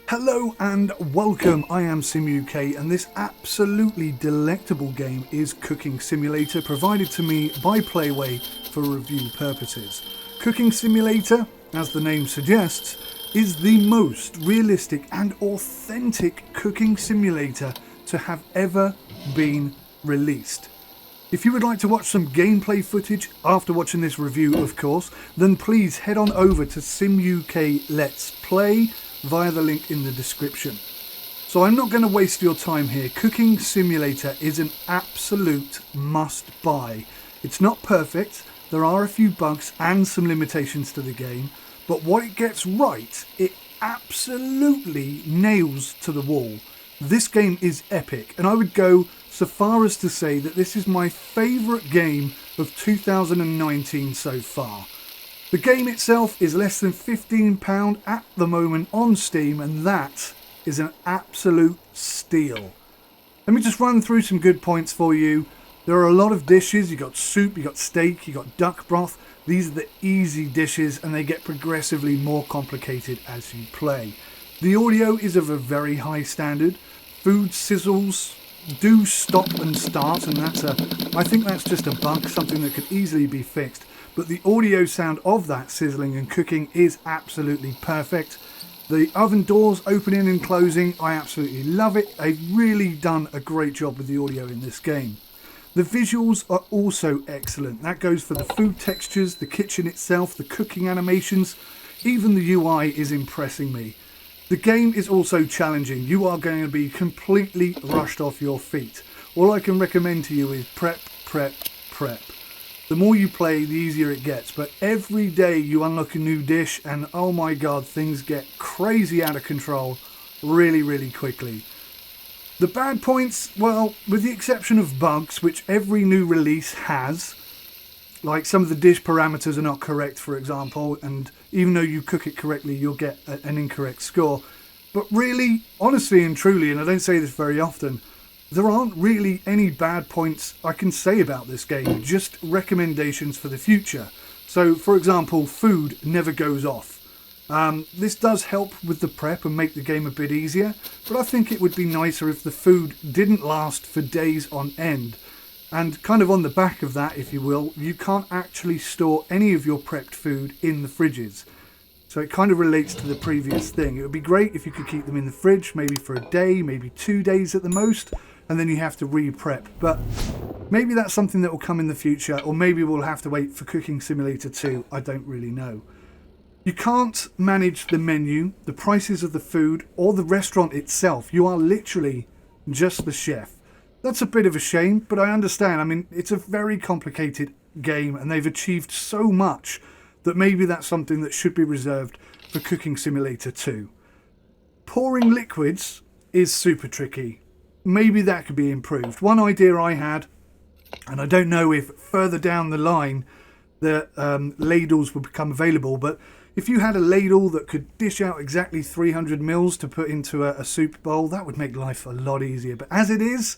Hello and welcome, I am SimUK and this absolutely delectable game is Cooking Simulator, provided to me by PlayWay for review purposes. Cooking Simulator, as the name suggests, is the most realistic and authentic cooking simulator to have ever been released. If you would like to watch some gameplay footage after watching this review, of course, then please head on over to SimUK Let's Play via the link in the description. So I'm not going to waste your time here. Cooking Simulator is an absolute must-buy. It's not perfect, there are a few bugs and some limitations to the game, but what it gets right, it absolutely nails to the wall. This game is epic, and I would go so far as to say that this is my favourite game of 2019 so far. The game itself is less than £15 at the moment on Steam, and that is an absolute steal. Let me just run through some good points for you. There are a lot of dishes. You got soup, you got steak, you got duck broth. These are the easy dishes and they get progressively more complicated as you play. The audio is of a very high standard. Food sizzles do stop and start, and I think that's just a bug, something that could easily be fixed. But the audio sound of that sizzling and cooking is absolutely perfect. The oven doors opening and closing, I absolutely love it. They've really done a great job with the audio in this game. The visuals are also excellent. That goes for the food textures, the kitchen itself, the cooking animations. Even the UI is impressing me. The game is also challenging. You are going to be completely rushed off your feet. All I can recommend to you is prep, prep, prep. The more you play, the easier it gets, but every day you unlock a new dish and oh my god, things get crazy out of control really, really quickly. The bad points, well, with the exception of bugs, which every new release has, like some of the dish parameters are not correct, for example, and even though you cook it correctly, you'll get an incorrect score. But really, honestly and truly, and I don't say this very often, there aren't really any bad points I can say about this game, just recommendations for the future. So, for example, food never goes off. This does help with the prep and make the game a bit easier, but I think it would be nicer if the food didn't last for days on end. And kind of on the back of that, if you will, you can't actually store any of your prepped food in the fridges. So it kind of relates to the previous thing. It would be great if you could keep them in the fridge, maybe for a day, maybe 2 days at the most, and then you have to re-prep. But maybe that's something that will come in the future, or maybe we'll have to wait for Cooking Simulator 2. I don't really know. You can't manage the menu, the prices of the food, or the restaurant itself. You are literally just the chef. That's a bit of a shame, but I understand. I mean, it's a very complicated game, and they've achieved so much that maybe that's something that should be reserved for Cooking Simulator 2. Pouring liquids is super tricky. Maybe that could be improved. One idea I had, and I don't know if further down the line the ladles will become available, but if you had a ladle that could dish out exactly 300 mils to put into a soup bowl, that would make life a lot easier. But as it is,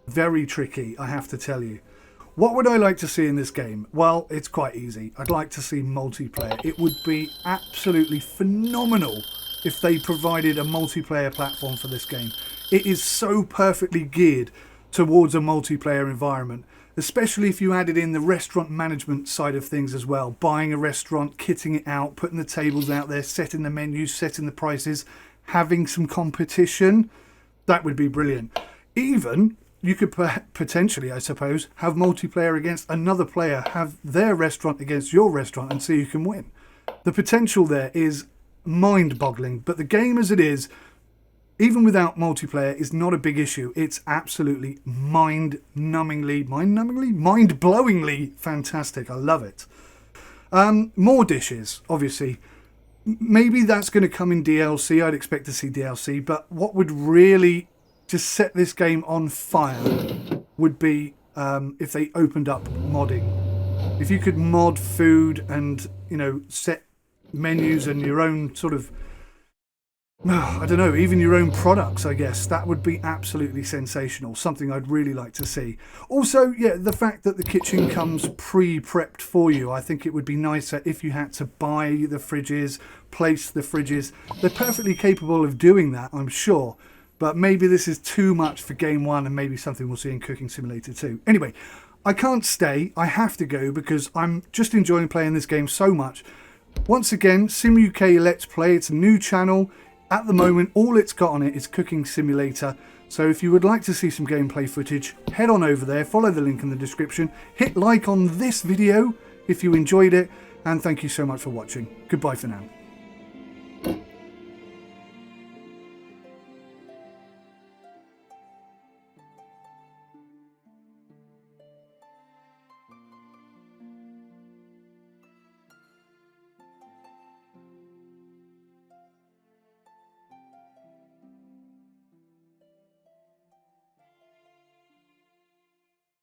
very tricky, I have to tell you. What would I like to see in this game? Well, it's quite easy. I'd like to see multiplayer. It would be absolutely phenomenal if they provided a multiplayer platform for this game. It is so perfectly geared towards a multiplayer environment, especially if you added in the restaurant management side of things as well. Buying a restaurant, kitting it out, putting the tables out there, setting the menus, setting the prices, having some competition. That would be brilliant. Even you could potentially, I suppose, have multiplayer against another player, have their restaurant against your restaurant and see who can win. The potential there is mind-boggling, but the game as it is, even without multiplayer, is not a big issue. It's absolutely mind-blowingly fantastic. I love it. More dishes, obviously. Maybe that's going to come in DLC. I'd expect to see DLC, but what would really just set this game on fire would be if they opened up modding. If you could mod food and, set menus and your own sort of I don't know, even your own products, I guess. That would be absolutely sensational. Something I'd really like to see. Also, yeah, the fact that the kitchen comes pre-prepped for you. I think it would be nicer if you had to buy the fridges, place the fridges. They're perfectly capable of doing that, I'm sure. But maybe this is too much for game one, and maybe something we'll see in Cooking Simulator 2. Anyway, I can't stay. I have to go because I'm just enjoying playing this game so much. Once again, SimUK Let's Play. It's a new channel. At the moment, all it's got on it is Cooking Simulator. So if you would like to see some gameplay footage, head on over there, follow the link in the description, hit like on this video if you enjoyed it, and thank you so much for watching. Goodbye for now.